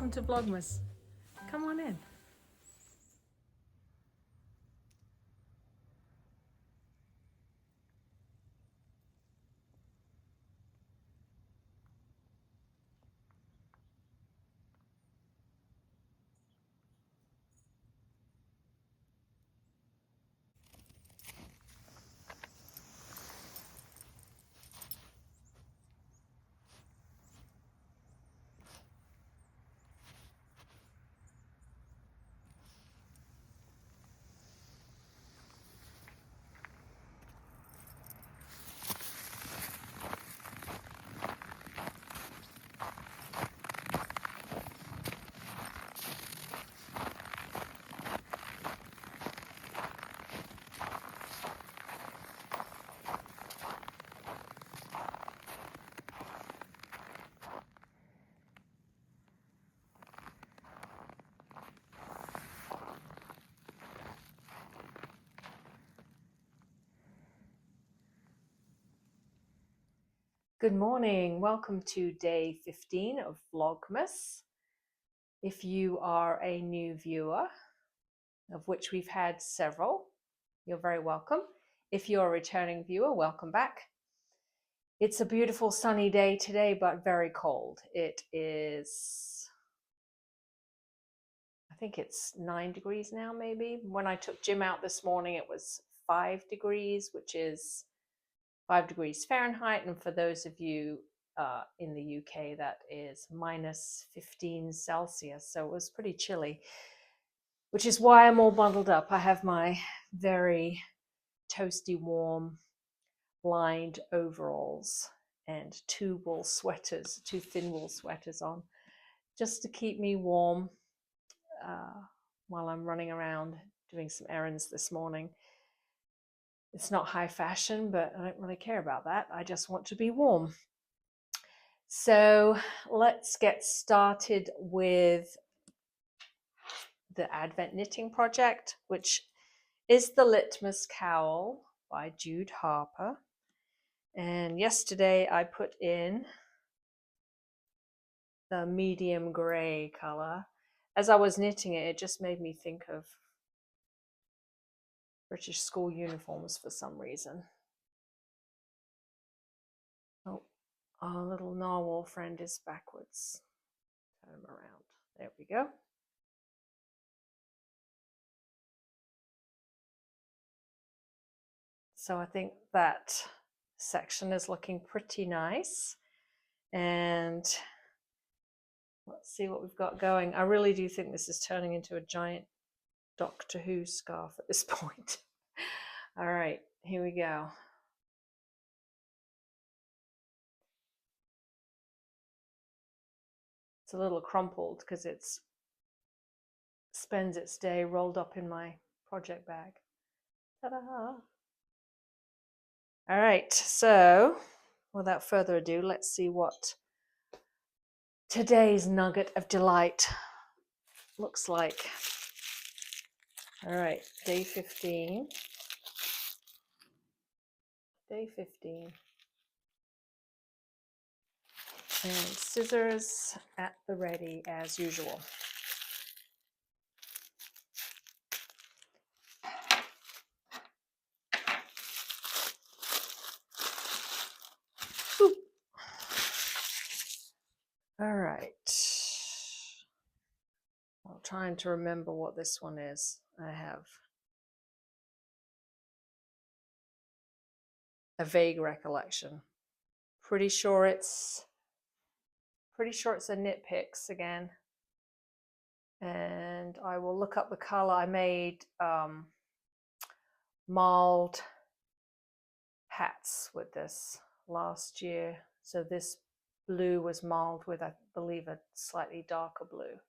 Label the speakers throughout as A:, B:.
A: welcome to Vlogmas. Come on in. Good morning. Welcome to day 15 of Vlogmas. If you are a new viewer, of which we've had several, you're very welcome. If you're a returning viewer, welcome back. It's a beautiful sunny day today, but very cold. It is, I think it's 9 degrees now, maybe. When I took Jim out this morning, it was 5 degrees, which is 5 degrees Fahrenheit, and for those of you in the UK, that is minus 15 Celsius, so it was pretty chilly, which is why I'm all bundled up. I have my very toasty warm lined overalls and two thin wool sweaters on, just to keep me warm while I'm running around doing some errands this morning. It's not high fashion, but I don't really care about that. I just want to be warm. So let's get started with the Advent Knitting Project, which is the Litmus Cowl by Jude Harper. And yesterday I put in the medium gray color. As I was knitting it, it just made me think of British school uniforms for some reason. Oh, our little narwhal friend is backwards. Turn him around. There we go. So I think that section is looking pretty nice. And let's see what we've got going. I really do think this is turning into a giant Doctor Who scarf at this point. All right, here we go. It's a little crumpled because it spends its day rolled up in my project bag. Ta-da! All right, so without further ado, let's see what today's nugget of delight looks like. All right, day 15. Day 15. And scissors at the ready as usual. Ooh. All right. I'm trying to remember what this one is. I have a vague recollection. Pretty sure it's a Knit Picks again. And I will look up the color. I made marled hats with this last year. So this blue was marled with, I believe, a slightly darker blue.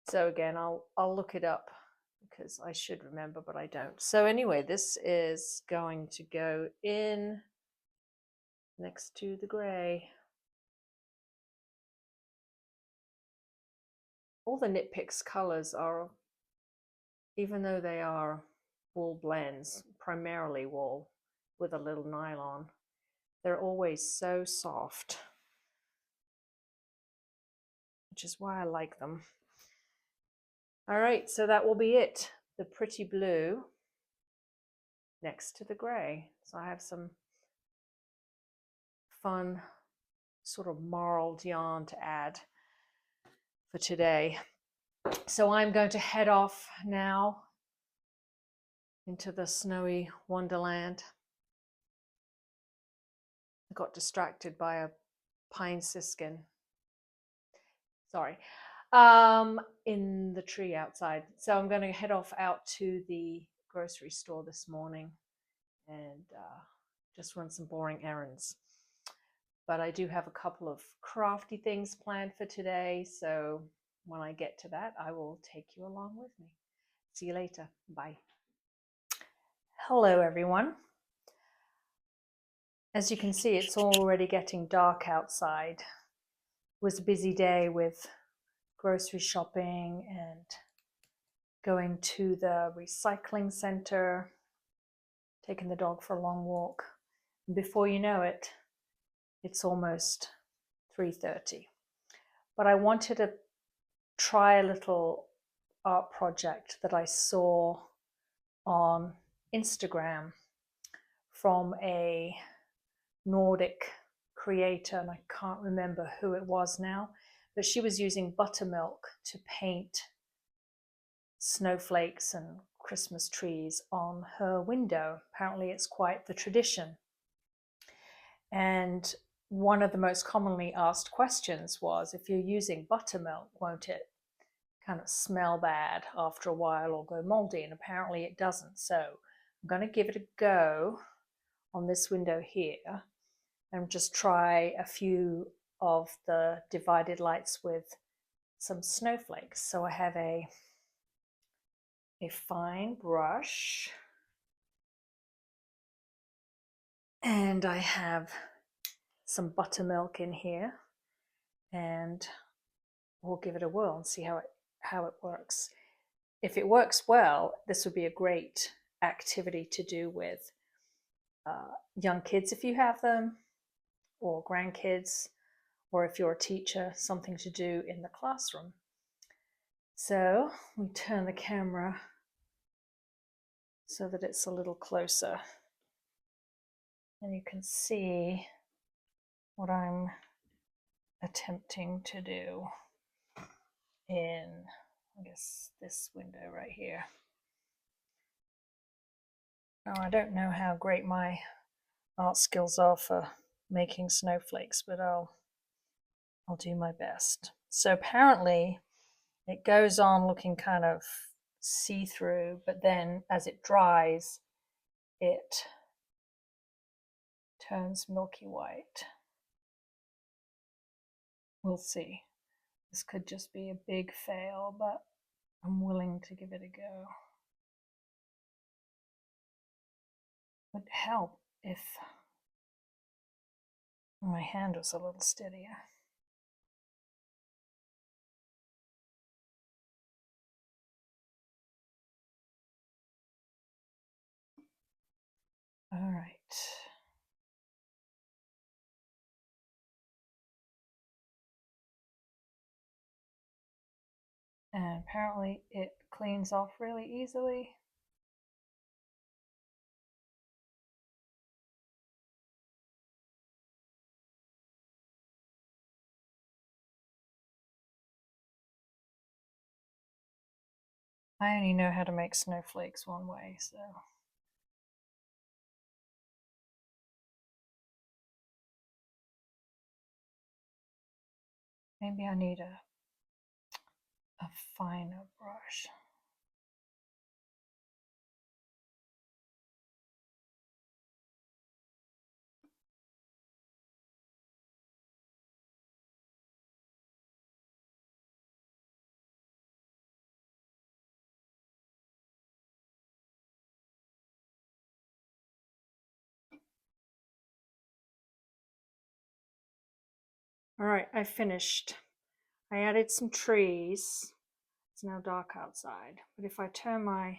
A: So again, I'll look it up because I should remember, but I don't. So anyway, this is going to go in next to the gray. All the Knit Picks colors are, even though they are wool blends, primarily wool with a little nylon, they're always so soft. which is why I like them. All right, so that will be it. The pretty blue next to the grey. So I have some fun sort of marled yarn to add for today. So I'm going to head off now into the snowy wonderland. I got distracted by a pine siskin. Sorry. In the tree outside. So I'm going to head off out to the grocery store this morning and just run some boring errands. But I do have a couple of crafty things planned for today. So when I get to that, I will take you along with me. See you later. Bye. Hello, everyone. As you can see, it's already getting dark outside. It was a busy day with grocery shopping and going to the recycling center, taking the dog for a long walk. And before you know it, it's almost 3:30. But I wanted to try a little art project that I saw on Instagram from a Nordic creator, and I can't remember who it was now, but she was using buttermilk to paint snowflakes and Christmas trees on her window. Apparently it's quite the tradition. And one of the most commonly asked questions was, if you're using buttermilk, won't it kind of smell bad after a while or go moldy? And apparently it doesn't. So I'm going to give it a go on this window here and just try a few of the divided lights with some snowflakes. So I have a fine brush and I have some buttermilk in here, and we'll give it a whirl and see how it works. If it works well, this would be a great activity to do with young kids if you have them, or grandkids, or if you're a teacher, something to do in the classroom. So we turn the camera so that it's a little closer and you can see what I'm attempting to do in, I guess, this window right here. Now, I don't know how great my art skills are for making snowflakes, but I'll do my best. So apparently it goes on looking kind of see-through, but then as it dries, it turns milky white. We'll see. This could just be a big fail, but I'm willing to give it a go. It would help if my hand was a little steadier. All right. And apparently it cleans off really easily. I only know how to make snowflakes one way, so. Maybe I need a finer brush. All right, I finished. I added some trees. It's now dark outside, but if I turn my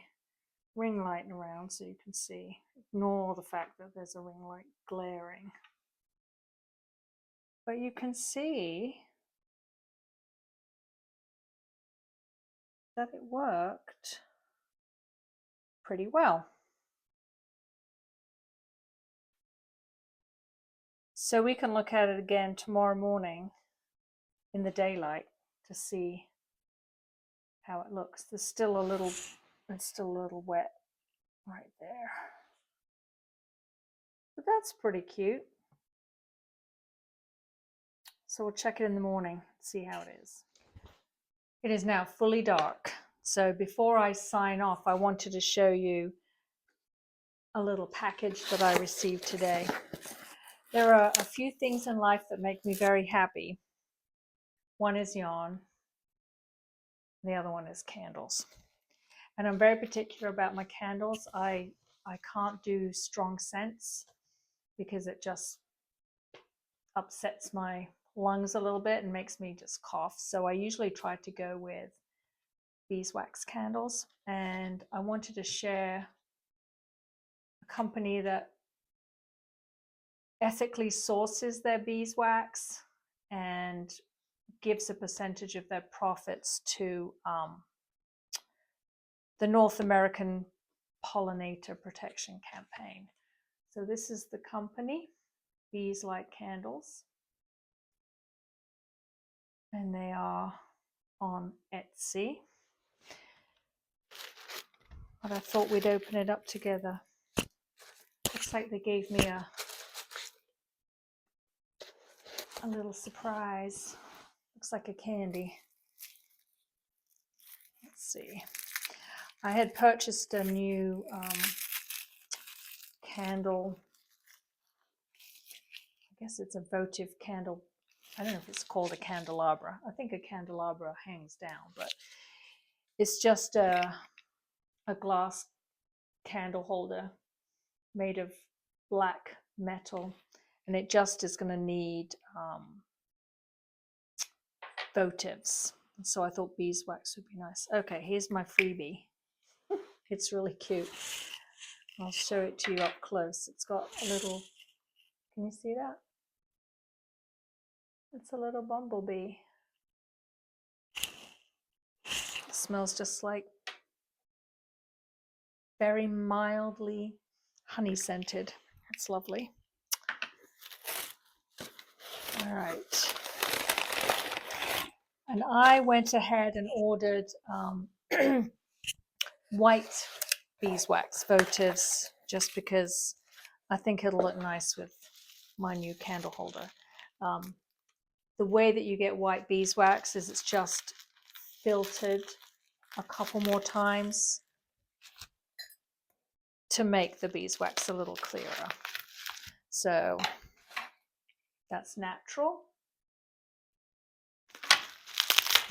A: ring light around so you can see, ignore the fact that there's a ring light glaring. But you can see that it worked pretty well. So we can look at it again tomorrow morning in the daylight to see how it looks. It's still a little wet right there. But that's pretty cute. So we'll check it in the morning, see how it is. It is now fully dark. So before I sign off, I wanted to show you a little package that I received today. There are a few things in life that make me very happy. One is yarn. The other one is candles. And I'm very particular about my candles. I can't do strong scents because it just upsets my lungs a little bit and makes me just cough. So I usually try to go with beeswax candles. And I wanted to share a company that ethically sources their beeswax and gives a percentage of their profits to the North American Pollinator Protection Campaign. So this is the company, Bees Like Candles, and they are on Etsy. But I thought we'd open it up together. Looks like they gave me a little surprise. Looks like a candy. Let's see. I had purchased a new candle. I guess it's a votive candle. I don't know if it's called a candelabra. I think a candelabra hangs down, but it's just a glass candle holder made of black metal, and it just is going to need votives. So I thought beeswax would be nice. Okay, here's my freebie. It's really cute. I'll show it to you up close. It's got a little, can you see that? It's a little bumblebee. It smells just like very mildly honey scented. It's lovely. All right. And I went ahead and ordered white beeswax votives just because I think it'll look nice with my new candle holder. The way that you get white beeswax is it's just filtered a couple more times to make the beeswax a little clearer. So that's natural.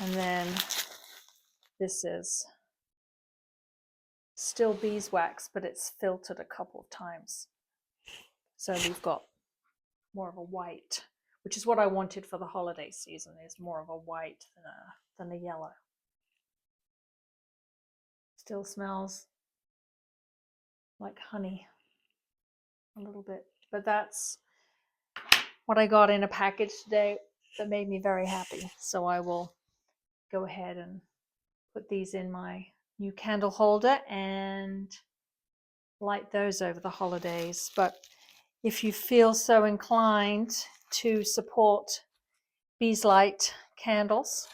A: And then this is still beeswax, but it's filtered a couple of times. So we've got more of a white, which is what I wanted for the holiday season, is more of a white than a yellow. Still smells like honey a little bit, but that's what I got in a package today that made me very happy. So I will go ahead and put these in my new candle holder and light those over the holidays. But if you feel so inclined to support Bees Light candles,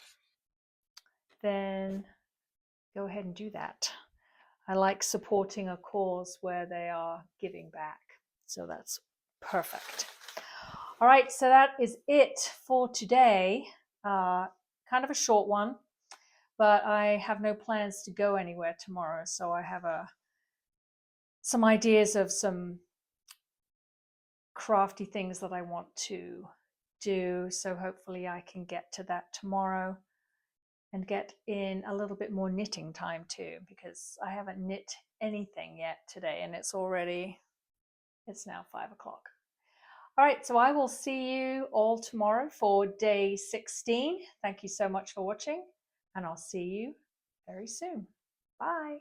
A: then go ahead and do that. I like supporting a cause where they are giving back. So that's perfect. All right, so that is it for today. Kind of a short one, but I have no plans to go anywhere tomorrow. So I have some ideas of some crafty things that I want to do. So hopefully I can get to that tomorrow and get in a little bit more knitting time too, because I haven't knit anything yet today, and it's now 5 o'clock. All right, so I will see you all tomorrow for day 16. Thank you so much for watching, and I'll see you very soon. Bye.